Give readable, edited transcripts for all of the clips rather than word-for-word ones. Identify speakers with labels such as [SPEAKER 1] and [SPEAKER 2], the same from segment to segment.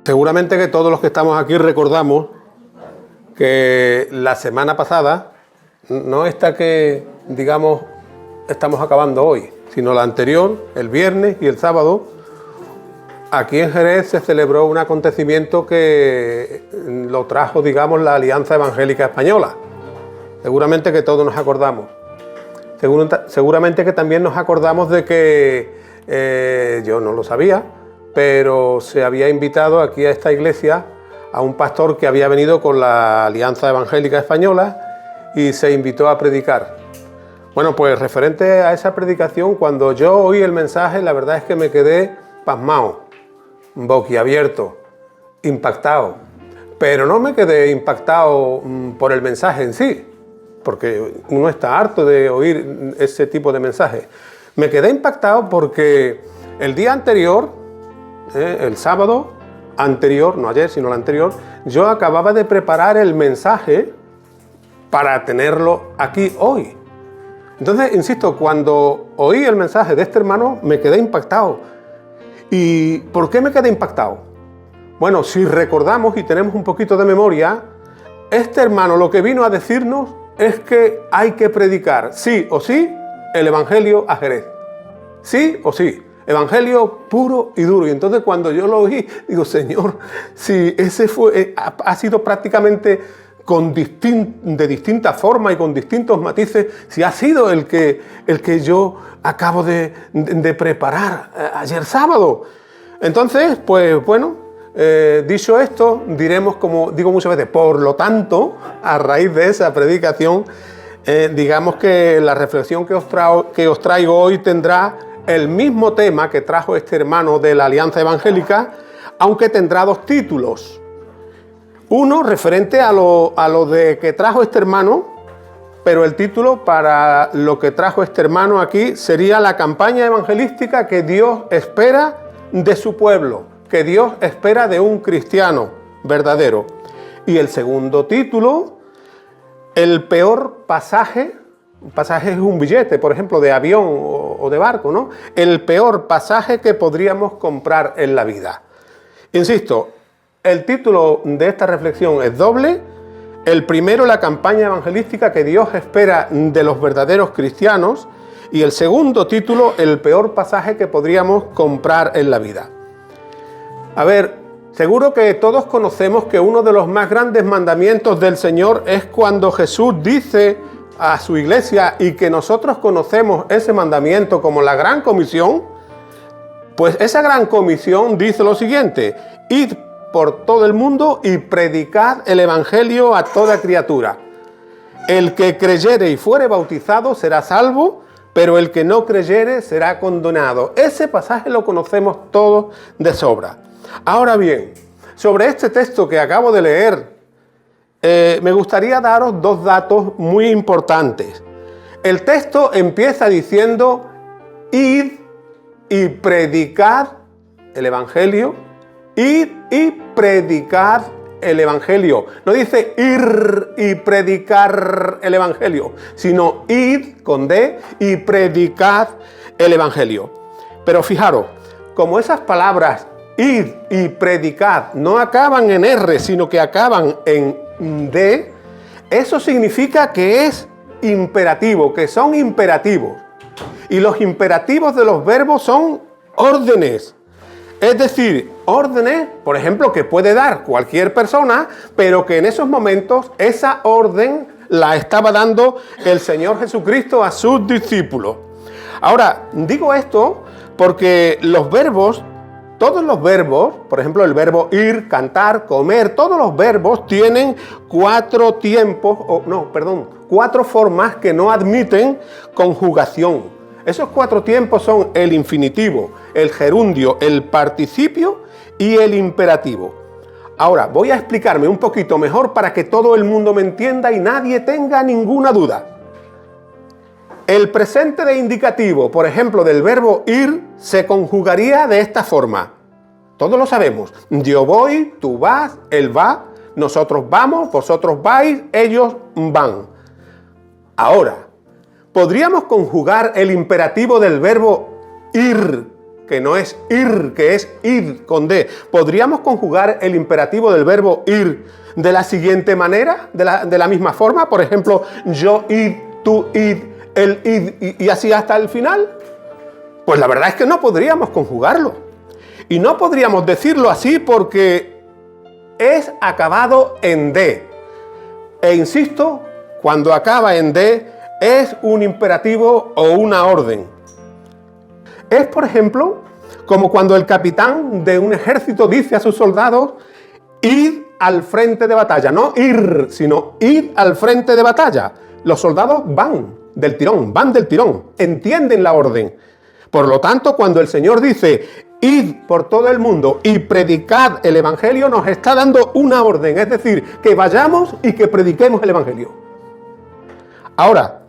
[SPEAKER 1] Seguramente que todos los que estamos aquí recordamos que la semana pasada, no esta que, digamos, estamos acabando hoy, sino la anterior, el viernes y el sábado, aquí en Jerez se celebró un acontecimiento que lo trajo, digamos, la Alianza Evangélica Española. Seguramente que todos nos acordamos. Seguramente que también nos acordamos de que, yo no lo sabía, pero se había invitado aquí a esta iglesia a un pastor que había venido con la Alianza Evangélica Española y se invitó a predicar. Bueno, pues referente a esa predicación, cuando yo oí el mensaje, la verdad es que me quedé pasmado, boquiabierto, impactado. Pero no me quedé impactado por el mensaje en sí, porque uno está harto de oír ese tipo de mensajes. Me quedé impactado porque el día anterior, el sábado anterior, no ayer, sino el anterior, yo acababa de preparar el mensaje para tenerlo aquí hoy. Entonces, insisto, cuando oí el mensaje de este hermano, me quedé impactado. ¿Y por qué me quedé impactado? Bueno, si recordamos y tenemos un poquito de memoria, este hermano lo que vino a decirnos es que hay que predicar, sí o sí, el Evangelio a Jerez. Sí o sí. Evangelio puro y duro. Y entonces cuando yo lo oí, digo, Señor, si ese ha sido prácticamente de distinta forma y con distintos matices, si ha sido el que yo acabo de preparar ayer sábado. Entonces, pues bueno, dicho esto, diremos, como digo muchas veces, por lo tanto, a raíz de esa predicación, digamos que la reflexión que os traigo hoy tendrá el mismo tema que trajo este hermano de la Alianza Evangélica, aunque tendrá dos títulos. Uno referente a lo de que trajo este hermano, pero el título para lo que trajo este hermano aquí sería la campaña evangelística que Dios espera de su pueblo, que Dios espera de un cristiano verdadero. Y el segundo título, el peor pasaje. Un pasaje es un billete, por ejemplo, de avión o de barco, ¿no? El peor pasaje que podríamos comprar en la vida. Insisto, el título de esta reflexión es doble. El primero, la campaña evangelística que Dios espera de los verdaderos cristianos. Y el segundo título, el peor pasaje que podríamos comprar en la vida. A ver, seguro que todos conocemos que uno de los más grandes mandamientos del Señor es cuando Jesús dice a su iglesia, y que nosotros conocemos ese mandamiento como la Gran Comisión, pues esa Gran Comisión dice lo siguiente: id por todo el mundo y predicad el Evangelio a toda criatura. El que creyere y fuere bautizado será salvo, pero el que no creyere será condenado. Ese pasaje lo conocemos todos de sobra. Ahora bien, sobre este texto que acabo de leer, me gustaría daros dos datos muy importantes. El texto empieza diciendo: id y predicad el Evangelio. Id y predicad el Evangelio. No dice ir y predicar el Evangelio, sino id con D y predicad el Evangelio. Pero fijaros, como esas palabras id y predicad no acaban en R, sino que acaban en D, eso significa que es imperativo, que son imperativos. Y los imperativos de los verbos son órdenes. Es decir, órdenes, por ejemplo, que puede dar cualquier persona, pero que en esos momentos esa orden la estaba dando el Señor Jesucristo a sus discípulos. Ahora, digo esto porque los verbos, todos los verbos, por ejemplo, el verbo ir, cantar, comer, todos los verbos tienen cuatro formas que no admiten conjugación. Esos cuatro tiempos son el infinitivo, el gerundio, el participio y el imperativo. Ahora, voy a explicarme un poquito mejor para que todo el mundo me entienda y nadie tenga ninguna duda. El presente de indicativo, por ejemplo, del verbo ir, se conjugaría de esta forma. Todos lo sabemos. Yo voy, tú vas, él va, nosotros vamos, vosotros vais, ellos van. Ahora, ¿podríamos conjugar el imperativo del verbo ir que no es ir, que es id con D. ¿Podríamos conjugar el imperativo del verbo ir de la siguiente manera, de la misma forma? Por ejemplo, yo id, tú id, él id, y así hasta el final. Pues la verdad es que no podríamos conjugarlo. Y no podríamos decirlo así porque es acabado en D. E insisto, cuando acaba en D, es un imperativo o una orden. Es, por ejemplo, como cuando el capitán de un ejército dice a sus soldados, id al frente de batalla. No ir, sino id al frente de batalla. Los soldados van del tirón, entienden la orden. Por lo tanto, cuando el Señor dice, id por todo el mundo y predicad el Evangelio, nos está dando una orden, es decir, que vayamos y que prediquemos el Evangelio. Ahora,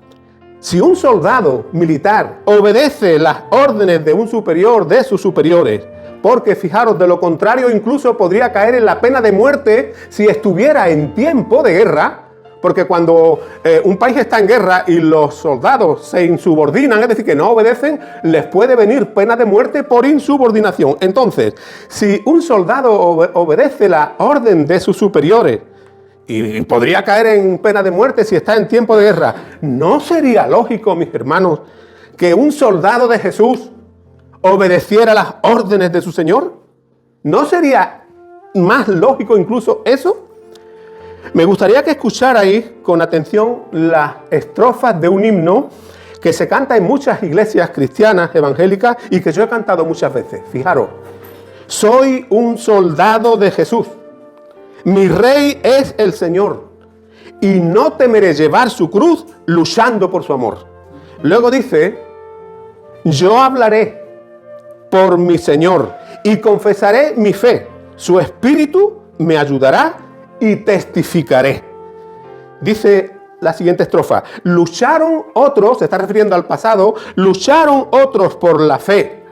[SPEAKER 1] si un soldado militar obedece las órdenes de un superior, de sus superiores, porque fijaros, de lo contrario incluso podría caer en la pena de muerte si estuviera en tiempo de guerra, porque cuando un país está en guerra y los soldados se insubordinan, es decir, que no obedecen, les puede venir pena de muerte por insubordinación. Entonces, si un soldado obedece la orden de sus superiores, y podría caer en pena de muerte si está en tiempo de guerra, ¿no sería lógico, mis hermanos, que un soldado de Jesús obedeciera las órdenes de su Señor? ¿No sería más lógico incluso eso? Me gustaría que escucharais con atención las estrofas de un himno que se canta en muchas iglesias cristianas evangélicas y que yo he cantado muchas veces. Fijaros, soy un soldado de Jesús. Mi rey es el Señor, y no temeré llevar su cruz luchando por su amor. Luego dice, yo hablaré por mi Señor y confesaré mi fe. Su espíritu me ayudará y testificaré. Dice la siguiente estrofa, lucharon otros, se está refiriendo al pasado, lucharon otros por la fe.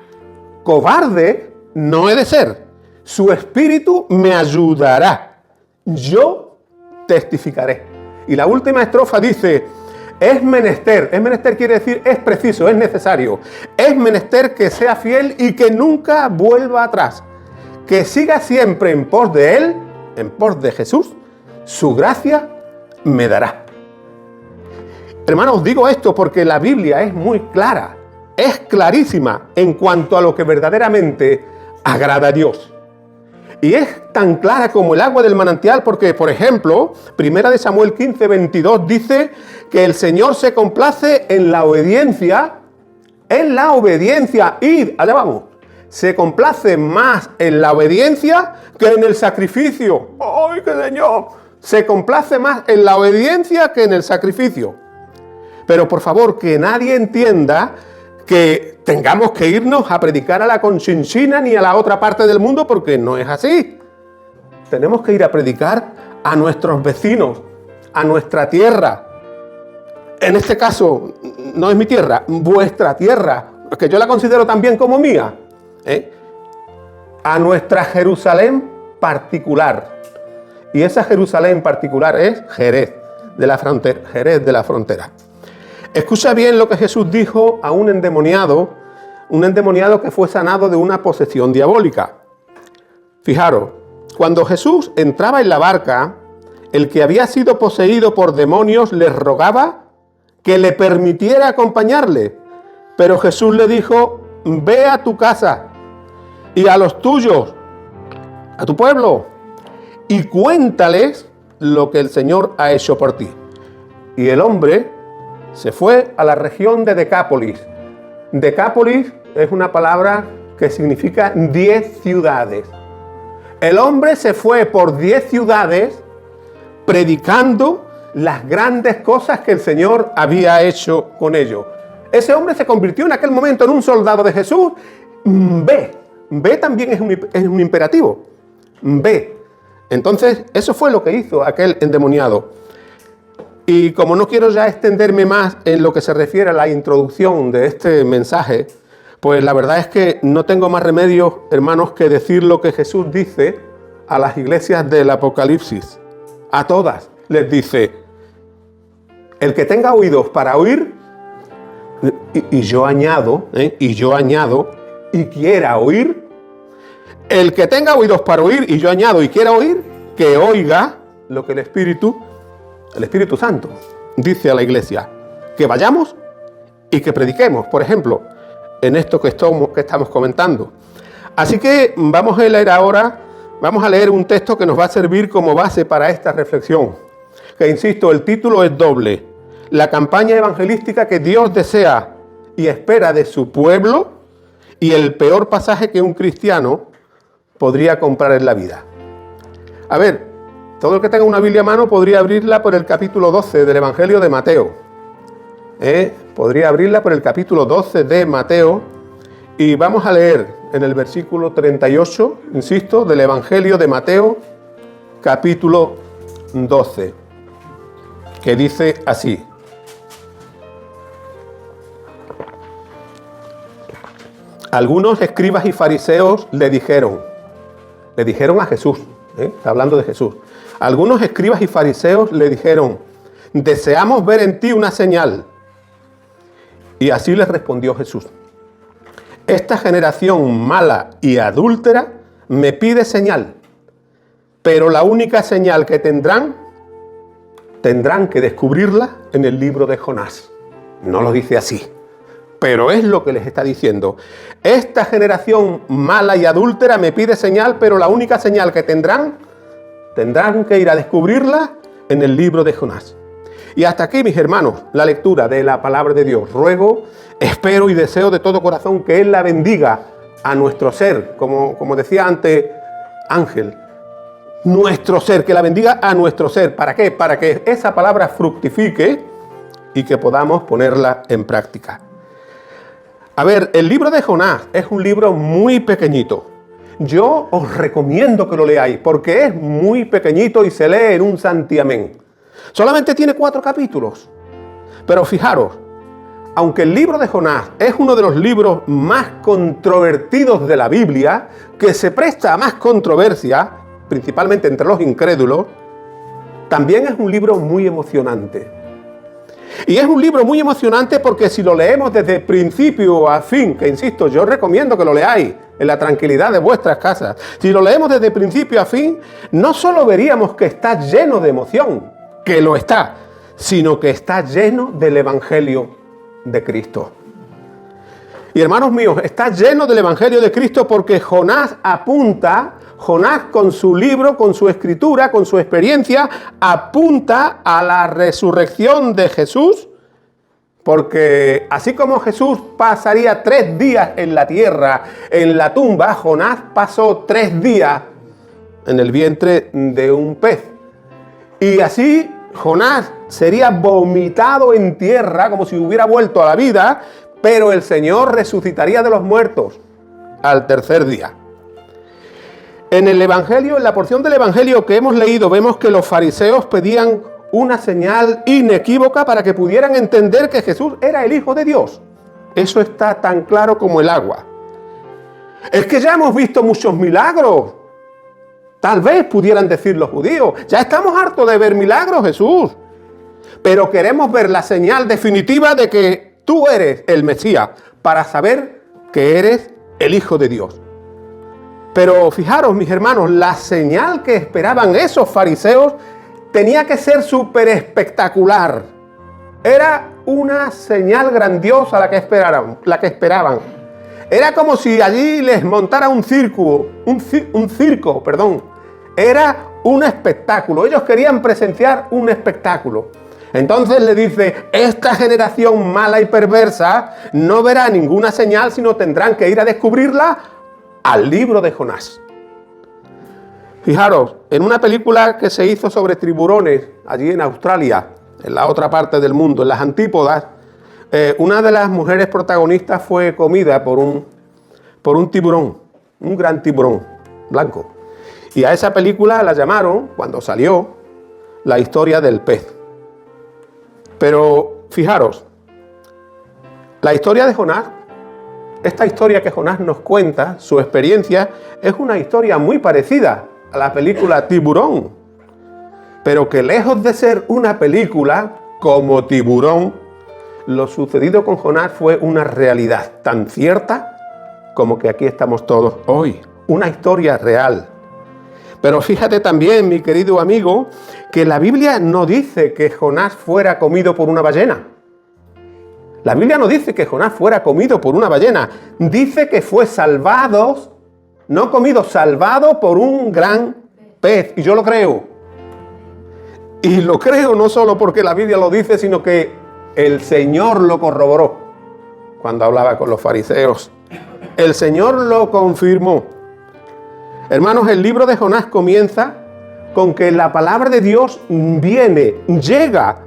[SPEAKER 1] Cobarde no he de ser. Su espíritu me ayudará. Yo testificaré. Y la última estrofa dice, es menester quiere decir es preciso, es necesario, es menester que sea fiel y que nunca vuelva atrás, que siga siempre en pos de Él, en pos de Jesús, su gracia me dará. Hermanos, digo esto porque la Biblia es muy clara, es clarísima en cuanto a lo que verdaderamente agrada a Dios. Y es tan clara como el agua del manantial porque, por ejemplo, 1 Samuel 15, 22 dice que el Señor se complace en la obediencia, id, allá vamos, se complace más en la obediencia que en el sacrificio. ¡Ay, qué Señor! Se complace más en la obediencia que en el sacrificio. Pero por favor, que nadie entienda que tengamos que irnos a predicar a la Conchinchina ni a la otra parte del mundo, porque no es así. Tenemos que ir a predicar a nuestros vecinos, a nuestra tierra. En este caso, no es mi tierra, vuestra tierra, que yo la considero también como mía. A nuestra Jerusalén particular. Y esa Jerusalén particular es Jerez de la frontera. Escucha bien lo que Jesús dijo a un endemoniado que fue sanado de una posesión diabólica. Fijaros, cuando Jesús entraba en la barca, el que había sido poseído por demonios le rogaba que le permitiera acompañarle. Pero Jesús le dijo, ve a tu casa y a los tuyos, a tu pueblo, y cuéntales lo que el Señor ha hecho por ti. Y el hombre se fue a la región de Decápolis. Decápolis es una palabra que significa 10 ciudades. El hombre se fue por 10 ciudades predicando las grandes cosas que el Señor había hecho con ellos. Ese hombre se convirtió en aquel momento en un soldado de Jesús. Ve también es un imperativo. Ve. Entonces, eso fue lo que hizo aquel endemoniado. Y como no quiero ya extenderme más en lo que se refiere a la introducción de este mensaje, pues la verdad es que no tengo más remedio, hermanos, que decir lo que Jesús dice a las iglesias del Apocalipsis. A todas les dice, el que tenga oídos para oír, y yo añado, y quiera oír, el que tenga oídos para oír, y yo añado, y quiera oír, que oiga lo que el Espíritu Santo dice a la iglesia. Que vayamos y que prediquemos, por ejemplo, en esto que estamos comentando. Así que vamos a leer un texto que nos va a servir como base para esta reflexión. Que insisto, el título es doble: la campaña evangelística que Dios desea y espera de su pueblo, y el peor pasaje que un cristiano podría comprar en la vida. A ver, todo el que tenga una Biblia a mano podría abrirla por el capítulo 12 del Evangelio de Mateo. Podría abrirla por el capítulo 12 de Mateo, y vamos a leer en el versículo 38, insisto, del Evangelio de Mateo, capítulo 12, que dice así: algunos escribas y fariseos le dijeron a Jesús, está hablando de Jesús. Algunos escribas y fariseos le dijeron: deseamos ver en ti una señal. Y así les respondió Jesús: esta generación mala y adúltera me pide señal, pero la única señal que tendrán que descubrirla en el libro de Jonás. No lo dice así, pero es lo que les está diciendo. Esta generación mala y adúltera me pide señal, pero la única señal que tendrán que ir a descubrirla en el libro de Jonás. Y hasta aquí, mis hermanos, la lectura de la palabra de Dios. Ruego, espero y deseo de todo corazón que Él la bendiga a nuestro ser, como decía antes Ángel, nuestro ser, que la bendiga a nuestro ser. ¿Para qué? Para que esa palabra fructifique y que podamos ponerla en práctica. A ver, el libro de Jonás es un libro muy pequeñito. Yo os recomiendo que lo leáis porque es muy pequeñito y se lee en un santiamén. Solamente tiene 4 capítulos. Pero fijaros, aunque el libro de Jonás es uno de los libros más controvertidos de la Biblia, que se presta a más controversia, principalmente entre los incrédulos, también es un libro muy emocionante. Y es un libro muy emocionante porque si lo leemos desde principio a fin, que insisto, yo recomiendo que lo leáis en la tranquilidad de vuestras casas, si lo leemos desde principio a fin, no solo veríamos que está lleno de emoción, que lo está, sino que está lleno del Evangelio de Cristo. Y hermanos míos, está lleno del Evangelio de Cristo porque Jonás con su libro, con su escritura, con su experiencia, apunta a la resurrección de Jesús, porque así como Jesús pasaría 3 días en la tierra, en la tumba, Jonás pasó 3 días en el vientre de un pez. Y así Jonás sería vomitado en tierra como si hubiera vuelto a la vida, pero el Señor resucitaría de los muertos al 3er día. En el Evangelio, en la porción del Evangelio que hemos leído, vemos que los fariseos pedían una señal inequívoca para que pudieran entender que Jesús era el Hijo de Dios. Eso está tan claro como el agua. Es que ya hemos visto muchos milagros. Tal vez pudieran decir los judíos: ya estamos hartos de ver milagros, Jesús. Pero queremos ver la señal definitiva de que tú eres el Mesías, para saber que eres el Hijo de Dios. Pero fijaros, mis hermanos, la señal que esperaban esos fariseos tenía que ser súper espectacular. Era una señal grandiosa la que esperaban. Era como si allí les montara un circo. Era un espectáculo. Ellos querían presenciar un espectáculo. Entonces le dice: esta generación mala y perversa no verá ninguna señal, sino tendrán que ir a descubrirla al libro de Jonás. Fijaros, en una película que se hizo sobre tiburones allí en Australia, en la otra parte del mundo, en las antípodas, una de las mujeres protagonistas fue comida por un tiburón, un gran tiburón blanco. Y a esa película la llamaron, cuando salió, La historia del pez. Pero fijaros, la historia de Jonás, esta historia que Jonás nos cuenta, su experiencia, es una historia muy parecida a la película Tiburón, pero que lejos de ser una película como Tiburón, lo sucedido con Jonás fue una realidad tan cierta como que aquí estamos todos hoy. Una historia real. Pero fíjate también, mi querido amigo, que la Biblia no dice que Jonás fuera comido por una ballena. La Biblia no dice que Jonás fuera comido por una ballena. Dice que fue salvado, no comido, salvado por un gran pez. Y yo lo creo. Y lo creo no solo porque la Biblia lo dice, sino que el Señor lo corroboró cuando hablaba con los fariseos. El Señor lo confirmó. Hermanos, el libro de Jonás comienza con que la palabra de Dios llega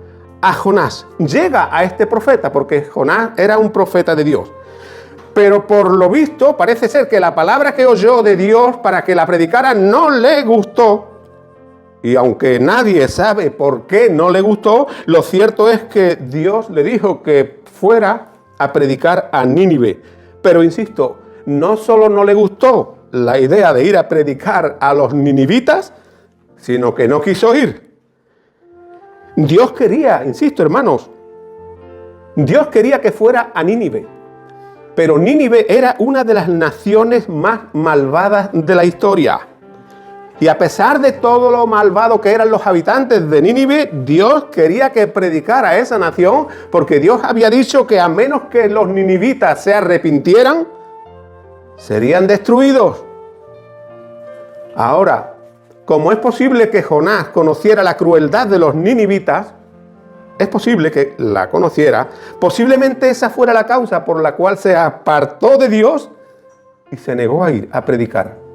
[SPEAKER 1] a Jonás, llega a este profeta, porque Jonás era un profeta de Dios. Pero por lo visto parece ser que la palabra que oyó de Dios para que la predicara no le gustó. Y aunque nadie sabe por qué no le gustó, lo cierto es que Dios le dijo que fuera a predicar a Nínive. Pero insisto, no solo no le gustó la idea de ir a predicar a los ninivitas, sino que no quiso ir. Dios quería, insisto hermanos, Dios quería que fuera a Nínive. Pero Nínive era una de las naciones más malvadas de la historia. Y a pesar de todo lo malvado que eran los habitantes de Nínive, Dios quería que predicara a esa nación, porque Dios había dicho que a menos que los ninivitas se arrepintieran, serían destruidos. Ahora, como es posible que Jonás conociera la crueldad de los ninivitas, es posible que la conociera, posiblemente esa fuera la causa por la cual se apartó de Dios y se negó a ir a predicar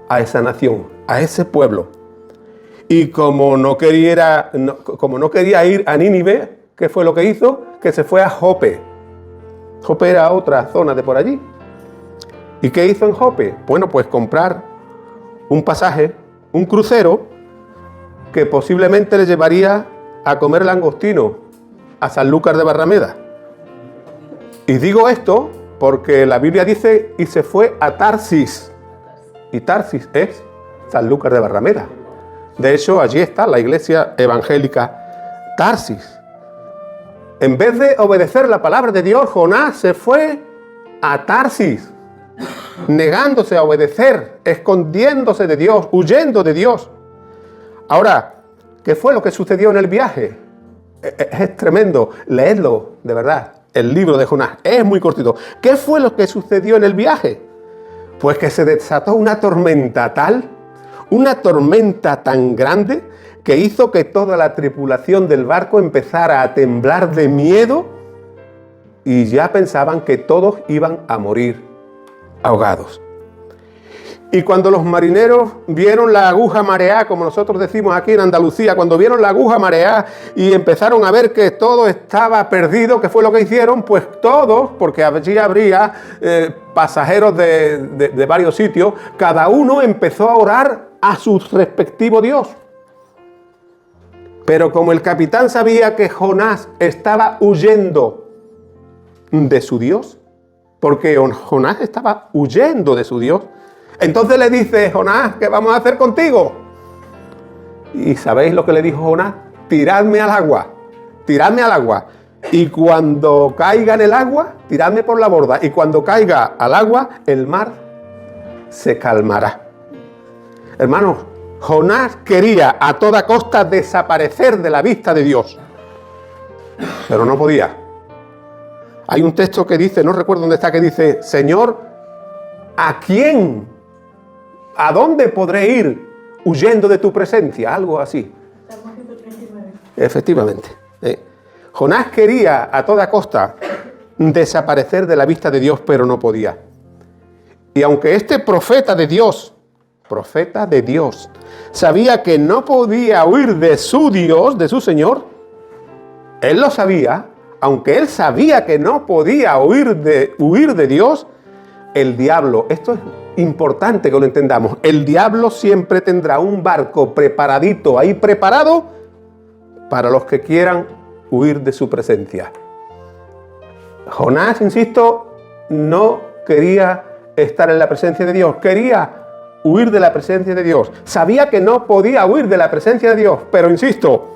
[SPEAKER 1] a esa nación, a ese pueblo. Y como no quería ir a Nínive, ¿qué fue lo que hizo? Que se fue a Jope. Jope era otra zona de por allí. ¿Y qué hizo en Jope? Bueno, pues comprar un pasaje, un crucero, que posiblemente le llevaría a comer langostino a Sanlúcar de Barrameda. Y digo esto porque la Biblia dice, y se fue a Tarsis. Y Tarsis es Sanlúcar de Barrameda. De hecho, allí está la iglesia evangélica Tarsis. En vez de obedecer la palabra de Dios, Jonás se fue a Tarsis, negándose a obedecer, escondiéndose de Dios, huyendo de Dios. Ahora, ¿qué fue lo que sucedió en el viaje? Es tremendo, leedlo, de verdad, el libro de Jonás, es muy cortito. ¿Qué fue lo que sucedió en el viaje? Pues que se desató una tormenta tan grande, que hizo que toda la tripulación del barco empezara a temblar de miedo y ya pensaban que todos iban a morir ahogados. Y cuando los marineros vieron la aguja marear, como nosotros decimos aquí en Andalucía, cuando vieron la aguja marear y empezaron a ver que todo estaba perdido, ¿qué fue lo que hicieron? Pues todos, porque allí habría pasajeros de varios sitios, cada uno empezó a orar a su respectivo Dios. Pero como el capitán sabía que Jonás estaba huyendo de su Dios, porque Jonás estaba huyendo de su Dios, entonces le dice, Jonás, ¿qué vamos a hacer contigo? ¿Y sabéis lo que le dijo Jonás? Tiradme al agua, tiradme al agua. Y cuando caiga en el agua, tiradme por la borda. Y cuando caiga al agua, el mar se calmará. Hermanos, Jonás quería a toda costa desaparecer de la vista de Dios, pero no podía. Hay un texto que dice, no recuerdo dónde está, que dice, Señor, ¿a quién? ¿A dónde podré ir huyendo de tu presencia? Algo así. Efectivamente. Jonás quería a toda costa desaparecer de la vista de Dios, pero no podía. Y aunque este profeta de Dios, sabía que no podía huir de su Dios, de su Señor, él lo sabía, aunque él sabía que no podía huir de Dios, el diablo, esto es importante que lo entendamos, el diablo siempre tendrá un barco preparadito, ahí preparado, para los que quieran huir de su presencia. Jonás, insisto, no quería estar en la presencia de Dios, quería huir de la presencia de Dios. Sabía que no podía huir de la presencia de Dios, pero insisto,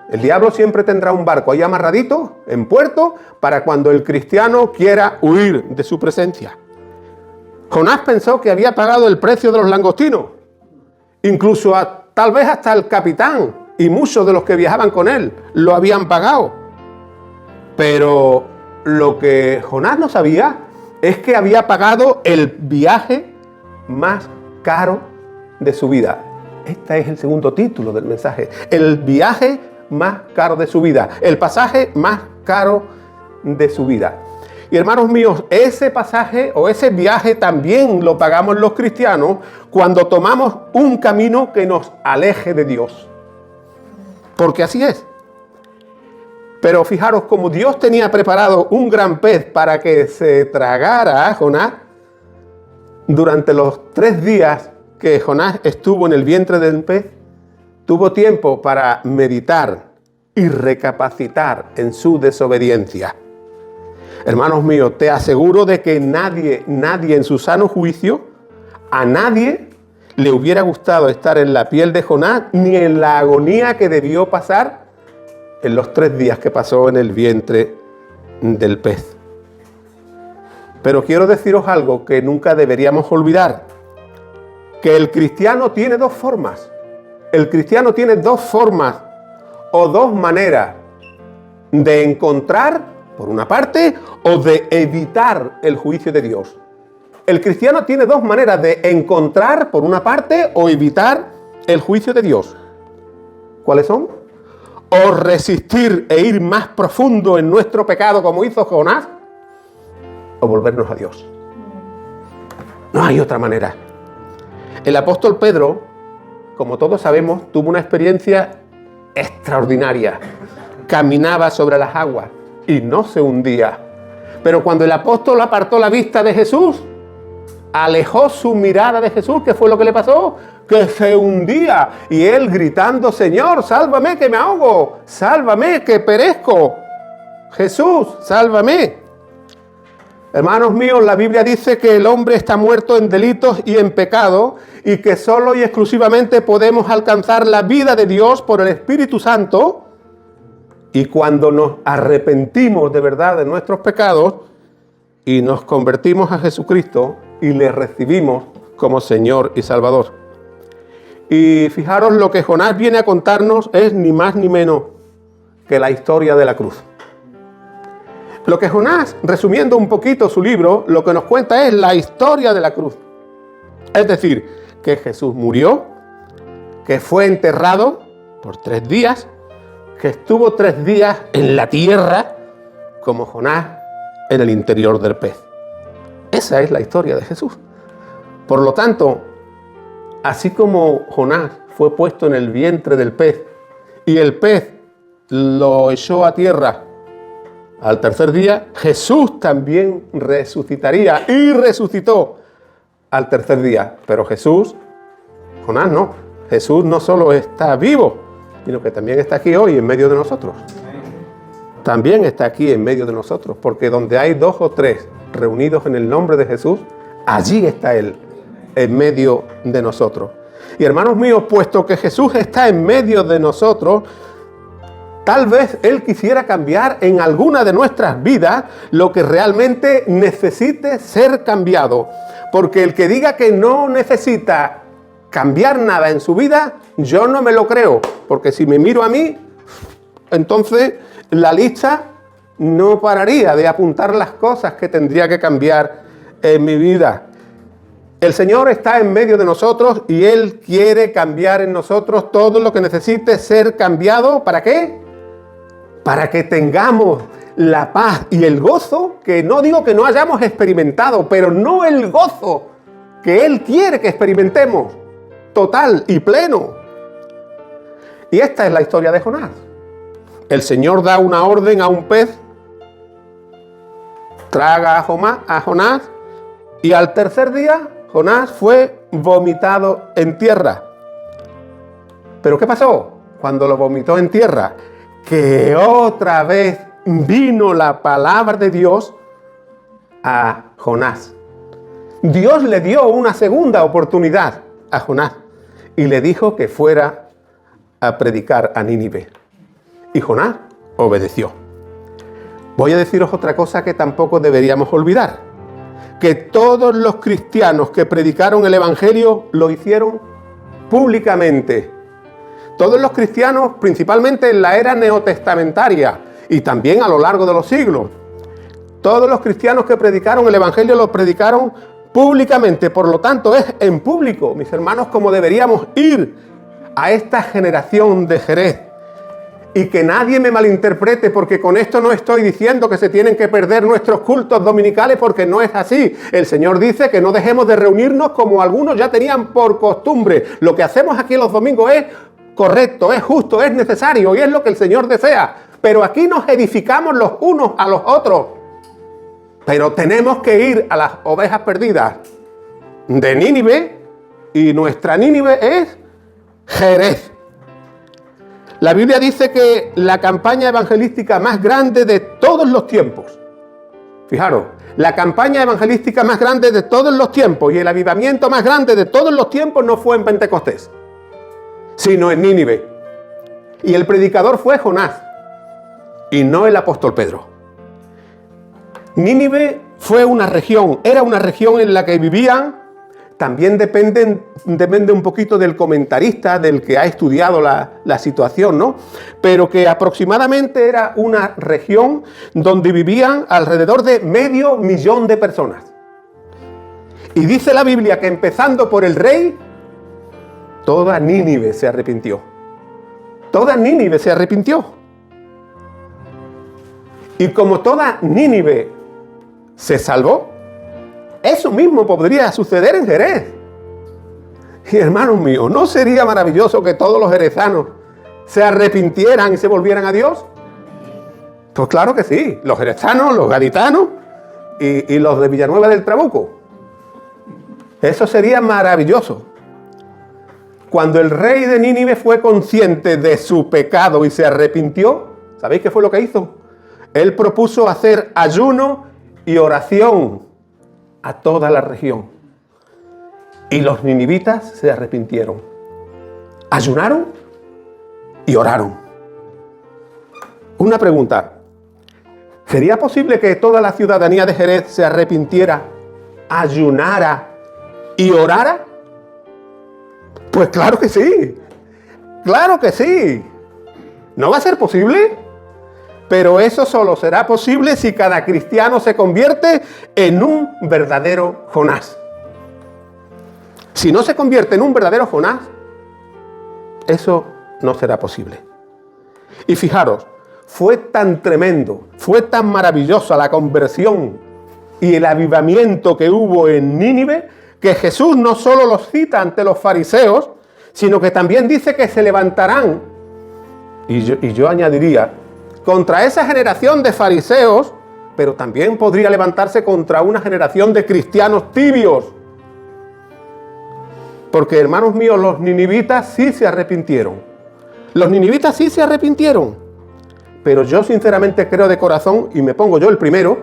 [SPEAKER 1] el diablo siempre tendrá un barco ahí amarradito, en puerto, para cuando el cristiano quiera huir de su presencia. Jonás pensó que había pagado el precio de los langostinos. Incluso tal vez hasta el capitán y muchos de los que viajaban con él lo habían pagado. Pero lo que Jonás no sabía es que había pagado el viaje más caro de su vida. Este es el segundo título del mensaje. El viaje más caro de su vida. El pasaje más caro de su vida. Y hermanos míos, ese pasaje o ese viaje también lo pagamos los cristianos cuando tomamos un camino que nos aleje de Dios. Porque así es. Pero fijaros, como Dios tenía preparado un gran pez para que se tragara a Jonás, durante los 3 días que Jonás estuvo en el vientre del pez, tuvo tiempo para meditar y recapacitar en su desobediencia. Hermanos míos, te aseguro de que nadie en su sano juicio, a nadie le hubiera gustado estar en la piel de Jonás, ni en la agonía que debió pasar en los 3 días que pasó en el vientre del pez. Pero quiero deciros algo que nunca deberíamos olvidar, que el cristiano tiene 2 formas. El cristiano tiene 2 formas o 2 maneras de encontrar, por una parte, o de evitar el juicio de Dios. El cristiano tiene 2 maneras de encontrar, por una parte, o evitar el juicio de Dios. ¿Cuáles son? O resistir e ir más profundo en nuestro pecado como hizo Jonás, o volvernos a Dios. No hay otra manera. El apóstol Pedro, como todos sabemos, tuvo una experiencia extraordinaria. Caminaba sobre las aguas y no se hundía. Pero cuando el apóstol apartó la vista de Jesús, alejó su mirada de Jesús, ¿qué fue lo que le pasó? Que se hundía. Y él gritando, Señor, sálvame que me ahogo, sálvame que perezco. Jesús, sálvame. Hermanos míos, la Biblia dice que el hombre está muerto en delitos y en pecado y que solo y exclusivamente podemos alcanzar la vida de Dios por el Espíritu Santo. Y cuando nos arrepentimos de verdad de nuestros pecados y nos convertimos a Jesucristo y le recibimos como Señor y Salvador. Y fijaros, lo que Jonás viene a contarnos es ni más ni menos que la historia de la cruz. Lo que Jonás, resumiendo un poquito su libro, lo que nos cuenta es la historia de la cruz. Es decir, que Jesús murió, que fue enterrado por 3 días, que estuvo 3 días en la tierra, como Jonás en el interior del pez. Esa es la historia de Jesús. Por lo tanto, así como Jonás fue puesto en el vientre del pez y el pez lo echó a tierra al 3er día, Jesús también resucitaría y resucitó al 3er día. Pero Jonás no. Jesús no solo está vivo, sino que también está aquí hoy en medio de nosotros. También está aquí en medio de nosotros, porque donde hay 2 o 3 reunidos en el nombre de Jesús, allí está Él, en medio de nosotros. Y hermanos míos, puesto que Jesús está en medio de nosotros, tal vez Él quisiera cambiar en alguna de nuestras vidas lo que realmente necesite ser cambiado. Porque el que diga que no necesita cambiar nada en su vida, yo no me lo creo. Porque si me miro a mí, entonces la lista no pararía de apuntar las cosas que tendría que cambiar en mi vida. El Señor está en medio de nosotros y Él quiere cambiar en nosotros todo lo que necesite ser cambiado. ¿Para qué? Para que tengamos la paz y el gozo, que no digo que no hayamos experimentado, pero no el gozo que Él quiere que experimentemos, total y pleno. Y esta es la historia de Jonás. El Señor da una orden a un pez, traga a Jonás, y al 3er día Jonás fue vomitado en tierra. ¿Pero qué pasó cuando lo vomitó en tierra? Que otra vez vino la palabra de Dios a Jonás. Dios le dio una segunda oportunidad a Jonás y le dijo que fuera a predicar a Nínive. Y Jonás obedeció. Voy a deciros otra cosa que tampoco deberíamos olvidar. que todos los cristianos que predicaron el Evangelio lo hicieron públicamente. Todos los cristianos, principalmente en la era neotestamentaria y también a lo largo de los siglos, todos los cristianos que predicaron el Evangelio lo predicaron públicamente. Por lo tanto, es en público, mis hermanos, como deberíamos ir a esta generación de Jerez. Y que nadie me malinterprete, porque con esto no estoy diciendo que se tienen que perder nuestros cultos dominicales, porque no es así. El Señor dice que no dejemos de reunirnos como algunos ya tenían por costumbre. Lo que hacemos aquí los domingos es correcto, es justo, es necesario y es lo que el Señor desea. Pero aquí nos edificamos los unos a los otros. Pero tenemos que ir a las ovejas perdidas de Nínive, y nuestra Nínive es Jerez. La Biblia dice que la campaña evangelística más grande de todos los tiempos, fijaros, la campaña evangelística más grande de todos los tiempos y el avivamiento más grande de todos los tiempos no fue en Pentecostés, sino en Nínive. Y el predicador fue Jonás y no el apóstol Pedro. Nínive fue una región, era una región en la que vivían. También depende un poquito del comentarista, del que ha estudiado la situación, ¿no? Pero que aproximadamente era una región donde vivían alrededor de 500.000 de personas. Y dice la Biblia que empezando por el rey, toda Nínive se arrepintió. Toda Nínive se arrepintió. Y como toda Nínive se salvó, eso mismo podría suceder en Jerez. Y hermanos míos, ¿no sería maravilloso que todos los jerezanos se arrepintieran y se volvieran a Dios? Pues claro que sí, los jerezanos, los gaditanos y los de Villanueva del Trabuco. Eso sería maravilloso. Cuando el rey de Nínive fue consciente de su pecado y se arrepintió, ¿sabéis qué fue lo que hizo? Él propuso hacer ayuno y oración a toda la región. Y los ninivitas se arrepintieron. Ayunaron y oraron. Una pregunta. ¿Sería posible que toda la ciudadanía de Jerez se arrepintiera, ayunara y orara? Pues claro que sí. Claro que sí. ¿No va a ser posible? Pero eso solo será posible si cada cristiano se convierte en un verdadero Jonás. Si no se convierte en un verdadero Jonás, eso no será posible. Y fijaros, fue tan tremendo, fue tan maravillosa la conversión y el avivamiento que hubo en Nínive, que Jesús no solo los cita ante los fariseos, sino que también dice que se levantarán, y yo añadiría, contra esa generación de fariseos, pero también podría levantarse contra una generación de cristianos tibios. Porque, hermanos míos, los ninivitas sí se arrepintieron. Los ninivitas sí se arrepintieron. Pero yo sinceramente creo de corazón, y me pongo yo el primero,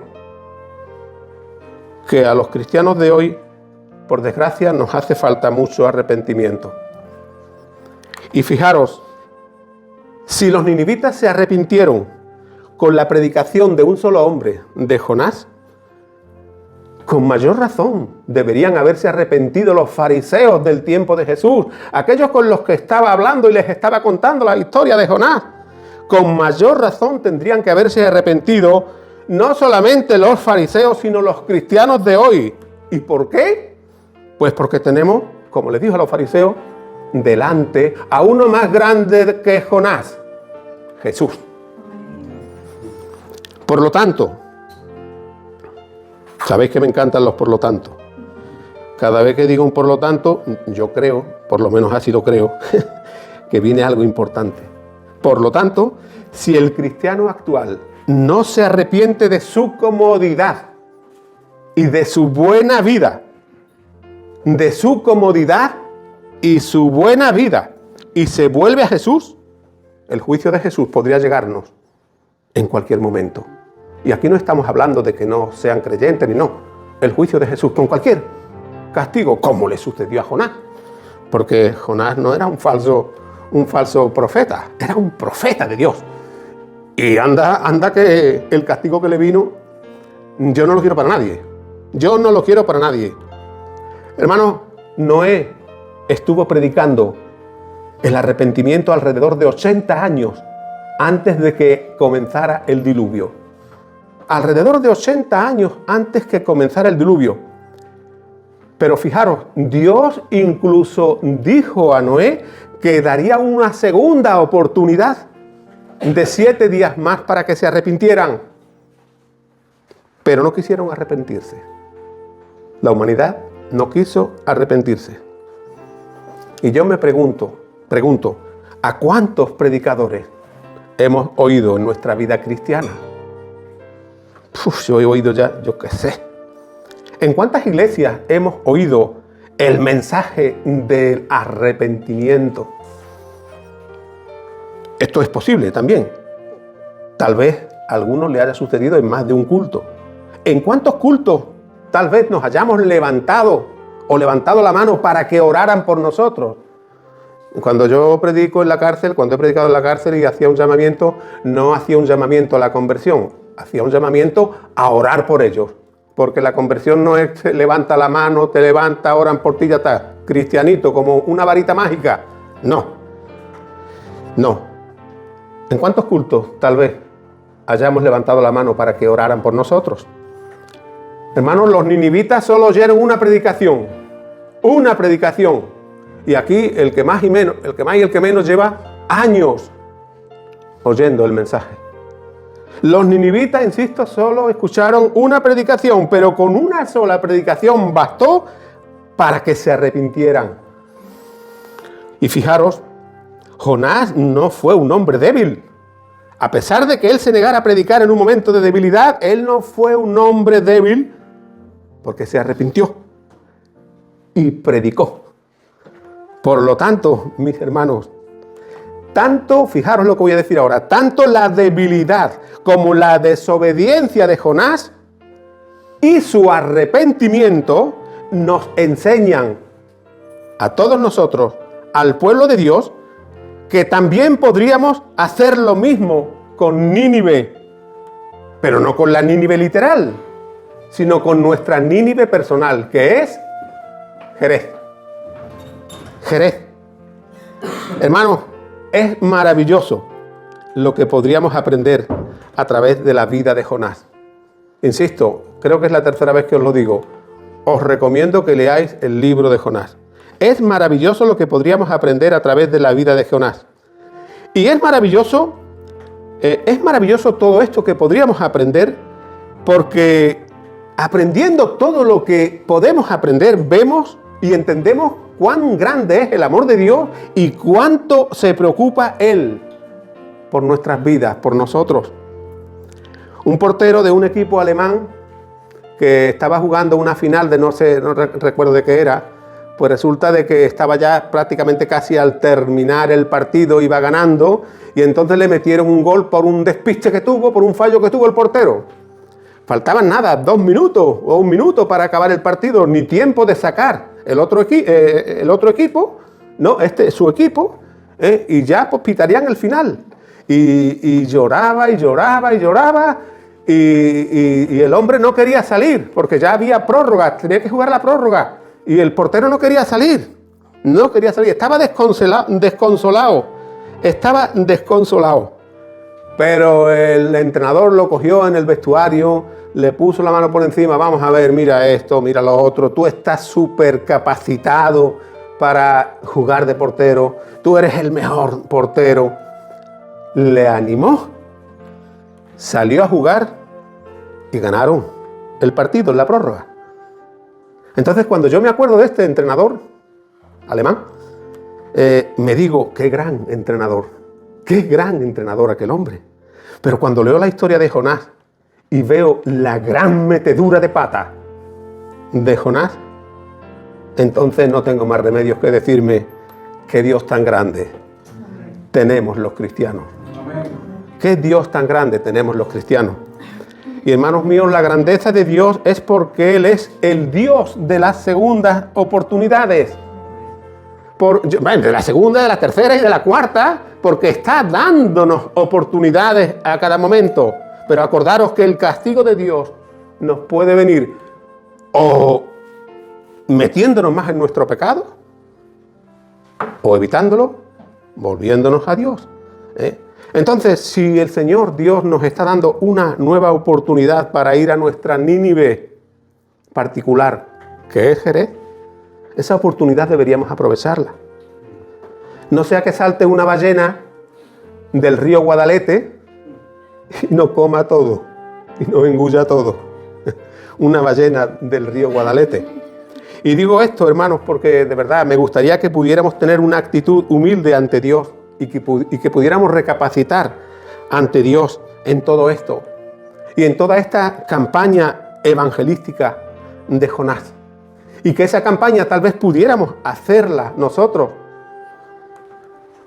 [SPEAKER 1] que a los cristianos de hoy, por desgracia, nos hace falta mucho arrepentimiento. Y fijaros, si los ninivitas se arrepintieron con la predicación de un solo hombre, de Jonás, con mayor razón deberían haberse arrepentido los fariseos del tiempo de Jesús, aquellos con los que estaba hablando y les estaba contando la historia de Jonás. Con mayor razón tendrían que haberse arrepentido no solamente los fariseos, sino los cristianos de hoy. ¿Y por qué? Pues porque tenemos, como les dijo a los fariseos, delante a uno más grande que Jonás, Jesús. Por lo tanto, sabéis que me encantan los por lo tanto. Cada vez que digo un por lo tanto, yo creo, por lo menos así lo creo, que viene algo importante. Por lo tanto, si el cristiano actual no se arrepiente de su comodidad y de su buena vida, de su comodidad y su buena vida, y se vuelve a Jesús, el juicio de Jesús podría llegarnos en cualquier momento. Y aquí no estamos hablando de que no sean creyentes ni no. El juicio de Jesús con cualquier castigo, como le sucedió a Jonás. Porque Jonás no era un falso profeta, era un profeta de Dios. Y anda que el castigo que le vino, yo no lo quiero para nadie. Yo no lo quiero para nadie. Hermano, Noé estuvo predicando el arrepentimiento alrededor de 80 años antes de que comenzara el diluvio. Alrededor de 80 años antes que comenzara el diluvio. Pero fijaros, Dios incluso dijo a Noé que daría una segunda oportunidad de 7 días más para que se arrepintieran. Pero no quisieron arrepentirse. La humanidad no quiso arrepentirse. Y yo me pregunto, ¿a cuántos predicadores hemos oído en nuestra vida cristiana? Yo he oído ya, yo qué sé. ¿En cuántas iglesias hemos oído el mensaje del arrepentimiento? Esto es posible también. Tal vez a algunos le haya sucedido en más de un culto. ¿En cuántos cultos tal vez nos hayamos levantado la mano para que oraran por nosotros? Cuando yo predico en la cárcel, cuando he predicado en la cárcel y hacía un llamamiento, no hacía un llamamiento a la conversión, hacía un llamamiento a orar por ellos. Porque la conversión no es levanta la mano, te levanta, oran por ti, ya está. Cristianito, como una varita mágica. No. ¿En cuántos cultos tal vez hayamos levantado la mano para que oraran por nosotros? Hermanos, los ninivitas solo oyeron una predicación. Una predicación. Y aquí el que más y el que menos lleva años oyendo el mensaje. Los ninivitas, insisto, solo escucharon una predicación, pero con una sola predicación bastó para que se arrepintieran. Y fijaros, Jonás no fue un hombre débil. A pesar de que él se negara a predicar en un momento de debilidad, él no fue un hombre débil porque se arrepintió y predicó. Por lo tanto, mis hermanos, fijaros lo que voy a decir ahora, tanto la debilidad como la desobediencia de Jonás y su arrepentimiento nos enseñan a todos nosotros, al pueblo de Dios, que también podríamos hacer lo mismo con Nínive, pero no con la Nínive literal, sino con nuestra Nínive personal, que es Jerez. Hermanos, es maravilloso lo que podríamos aprender a través de la vida de Jonás. Insisto, creo que es la tercera vez que os lo digo. Os recomiendo que leáis el libro de Jonás. Es maravilloso lo que podríamos aprender a través de la vida de Jonás. Y es maravilloso todo esto que podríamos aprender, porque aprendiendo todo lo que podemos aprender, vemos y entendemos cuán grande es el amor de Dios y cuánto se preocupa Él por nuestras vidas, por nosotros. Un portero de un equipo alemán que estaba jugando una final de no recuerdo de qué era, pues resulta de que estaba ya prácticamente casi al terminar el partido, iba ganando, y entonces le metieron un gol por un despiste que tuvo, por un fallo que tuvo el portero. Faltaban nada, 2 minutos o 1 minuto para acabar el partido, ni tiempo de sacar el otro equipo, su equipo, y ya pues pitarían el final. Y lloraba, y el hombre no quería salir, porque ya había prórroga, tenía que jugar la prórroga, y el portero no quería salir, estaba desconsolado. Pero el entrenador lo cogió en el vestuario, le puso la mano por encima, vamos a ver, mira esto, mira lo otro, tú estás súper capacitado para jugar de portero, tú eres el mejor portero. Le animó, salió a jugar y ganaron el partido en la prórroga. Entonces, cuando yo me acuerdo de este entrenador alemán, me digo, qué gran entrenador aquel hombre. Pero cuando leo la historia de Jonás y veo la gran metedura de pata de Jonás, entonces no tengo más remedios que decirme qué Dios tan grande tenemos los cristianos. Qué Dios tan grande tenemos los cristianos. Y hermanos míos, la grandeza de Dios es porque Él es el Dios de las segundas oportunidades. De la segunda, de la tercera y de la cuarta, porque está dándonos oportunidades a cada momento. Pero acordaros que el castigo de Dios nos puede venir o metiéndonos más en nuestro pecado, o evitándolo, volviéndonos a Dios. Entonces, si el Señor Dios nos está dando una nueva oportunidad para ir a nuestra Nínive particular, que es Jerez, esa oportunidad deberíamos aprovecharla. No sea que salte una ballena del río Guadalete y nos coma todo, y nos engulla todo. Una ballena del río Guadalete. Y digo esto, hermanos, porque de verdad me gustaría que pudiéramos tener una actitud humilde ante Dios y que pudiéramos recapacitar ante Dios en todo esto y en toda esta campaña evangelística de Jonás. Y que esa campaña tal vez pudiéramos hacerla nosotros.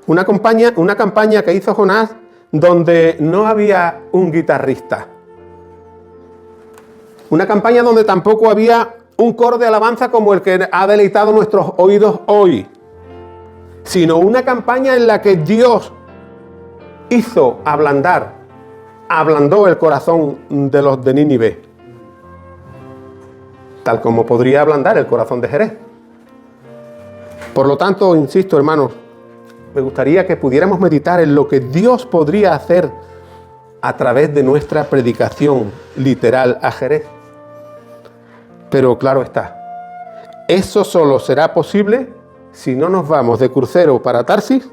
[SPEAKER 1] Una campaña que hizo Jonás donde no había un guitarrista. Una campaña donde tampoco había un coro de alabanza como el que ha deleitado nuestros oídos hoy, sino una campaña en la que Dios ablandó el corazón de los de Nínive, tal como podría ablandar el corazón de Jerez. Por lo tanto, insisto, hermanos, me gustaría que pudiéramos meditar en lo que Dios podría hacer a través de nuestra predicación literal a Jerez. Pero claro está, eso solo será posible si no nos vamos de crucero para Tarsis,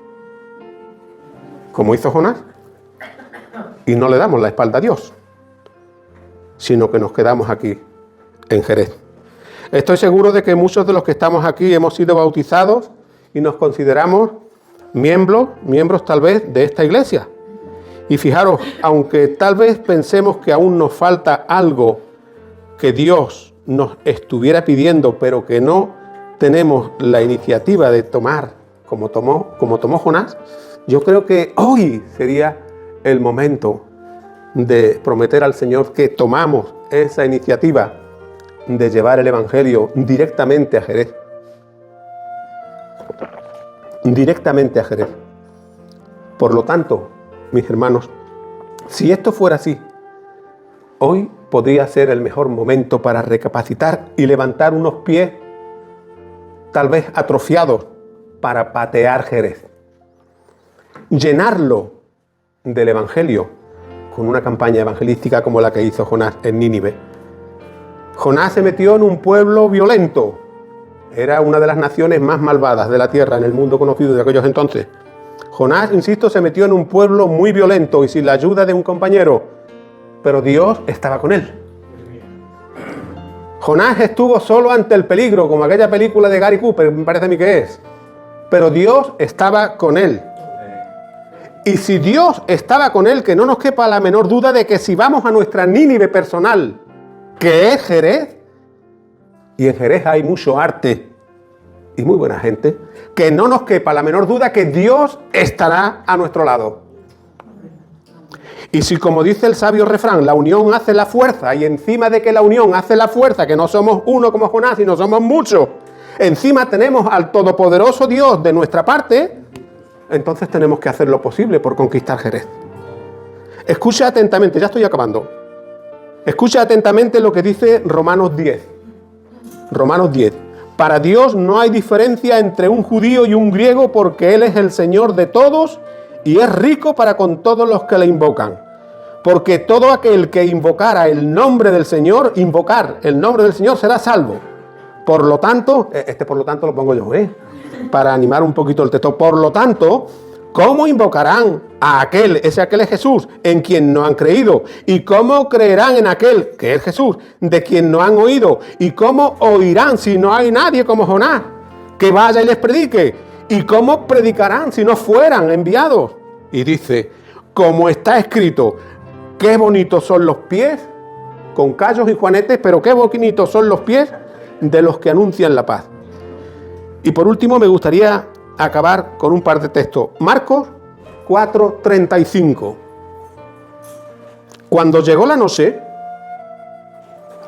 [SPEAKER 1] como hizo Jonás, y no le damos la espalda a Dios, sino que nos quedamos aquí, en Jerez. Estoy seguro de que muchos de los que estamos aquí hemos sido bautizados y nos consideramos miembros tal vez de esta iglesia. Y fijaros, aunque tal vez pensemos que aún nos falta algo que Dios nos estuviera pidiendo, pero que no tenemos la iniciativa de tomar como tomó Jonás, yo creo que hoy sería el momento de prometer al Señor que tomamos esa iniciativa de llevar el Evangelio directamente a Jerez. Directamente a Jerez. Por lo tanto, mis hermanos, si esto fuera así, hoy podría ser el mejor momento para recapacitar y levantar unos pies tal vez atrofiados para patear Jerez. Llenarlo del Evangelio con una campaña evangelística como la que hizo Jonás en Nínive. Jonás se metió en un pueblo violento. Era una de las naciones más malvadas de la tierra en el mundo conocido de aquellos entonces. Jonás, insisto, se metió en un pueblo muy violento y sin la ayuda de un compañero, pero Dios estaba con él. Jonás estuvo solo ante el peligro, como aquella película de Gary Cooper, me parece a mí que es. Pero Dios estaba con él. Y si Dios estaba con él, que no nos quepa la menor duda de que si vamos a nuestra Nínive personal, que es Jerez, y en Jerez hay mucho arte y muy buena gente, que no nos quepa la menor duda que Dios estará a nuestro lado. Y si, como dice el sabio refrán, la unión hace la fuerza, y encima de que la unión hace la fuerza, que no somos uno como Jonás, sino somos muchos, encima tenemos al todopoderoso Dios de nuestra parte, entonces tenemos que hacer lo posible por conquistar Jerez. Escucha atentamente, ya estoy acabando. Escucha atentamente lo que dice Romanos 10. Romanos 10. Para Dios no hay diferencia entre un judío y un griego, porque Él es el Señor de todos y es rico para con todos los que le invocan. Porque todo aquel que invocar el nombre del Señor será salvo. Por lo tanto, por lo tanto lo pongo yo, para animar un poquito el texto. Por lo tanto, ¿cómo invocarán a aquel es Jesús, en quien no han creído? ¿Y cómo creerán en aquel, que es Jesús, de quien no han oído? ¿Y cómo oirán si no hay nadie como Jonás, que vaya y les predique? ¿Y cómo predicarán si no fueran enviados? Y dice, como está escrito, qué bonitos son los pies, con callos y juanetes, pero qué bonitos son los pies de los que anuncian la paz. Y por último me gustaría acabar con un par de textos. Marcos 4:35. Cuando llegó la noche,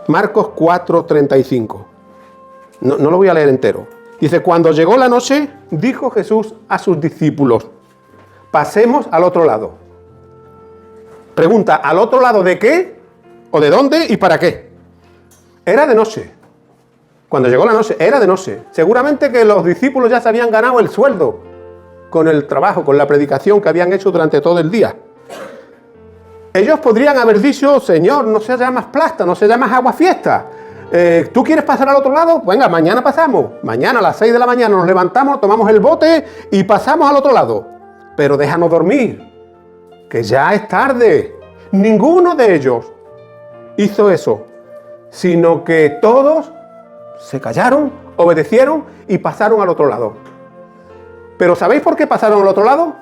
[SPEAKER 1] Marcos 4:35. No lo voy a leer entero. Dice, cuando llegó la noche, dijo Jesús a sus discípulos, pasemos al otro lado. Pregunta, ¿al otro lado de qué? ¿O de dónde y para qué? Era de noche. Cuando llegó la noche, era de noche. Seguramente que los discípulos ya se habían ganado el sueldo con el trabajo, con la predicación que habían hecho durante todo el día. Ellos podrían haber dicho, Señor, no se llama más plasta, no se llama más agua fiesta. ¿Tú quieres pasar al otro lado? Venga, mañana pasamos. Mañana a las 6 de la mañana nos levantamos, tomamos el bote y pasamos al otro lado. Pero déjanos dormir, que ya es tarde. Ninguno de ellos hizo eso, sino que todos se callaron, obedecieron y pasaron al otro lado. ¿Pero sabéis por qué pasaron al otro lado?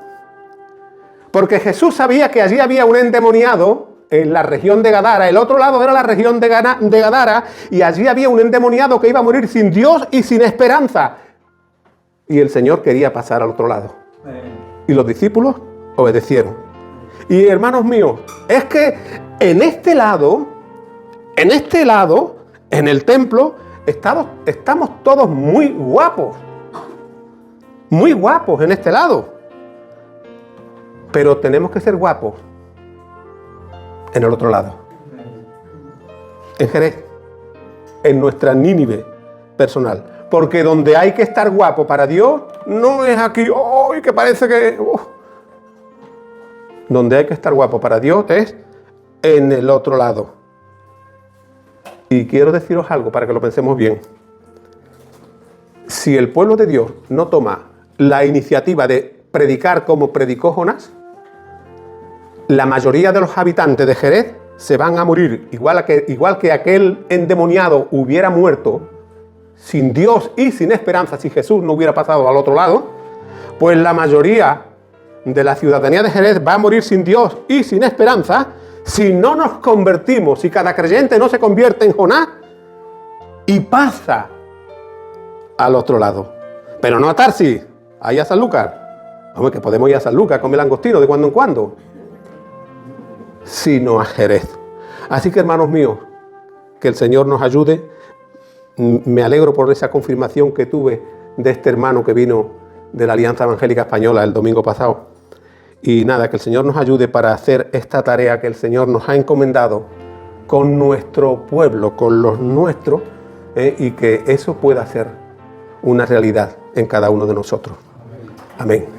[SPEAKER 1] Porque Jesús sabía que allí había un endemoniado en la región de Gadara. El otro lado era la región de Gadara y allí había un endemoniado que iba a morir sin Dios y sin esperanza. Y el Señor quería pasar al otro lado. Y los discípulos obedecieron. Y hermanos míos, es que en este lado, en el templo, estamos todos muy guapos en este lado. Pero tenemos que ser guapos en el otro lado. En Jerez, en nuestra Nínive personal. Porque donde hay que estar guapo para Dios, no es aquí, ¡ay, que parece que! Donde hay que estar guapo para Dios es en el otro lado. Y quiero deciros algo para que lo pensemos bien. Si el pueblo de Dios no toma la iniciativa de predicar como predicó Jonás, la mayoría de los habitantes de Jerez se van a morir, igual que aquel endemoniado hubiera muerto sin Dios y sin esperanza si Jesús no hubiera pasado al otro lado, pues la mayoría de la ciudadanía de Jerez va a morir sin Dios y sin esperanza si no nos convertimos, si cada creyente no se convierte en Jonás y pasa al otro lado. Pero no a Tarsis, ahí a Sanlúcar. Hombre, que podemos ir a Sanlúcar a comer langostino de cuando en cuando. Sino a Jerez. Así que, hermanos míos, que el Señor nos ayude. Me alegro por esa confirmación que tuve de este hermano que vino de la Alianza Evangélica Española el domingo pasado. Y nada, que el Señor nos ayude para hacer esta tarea que el Señor nos ha encomendado con nuestro pueblo, con los nuestros, y que eso pueda ser una realidad en cada uno de nosotros. Amén.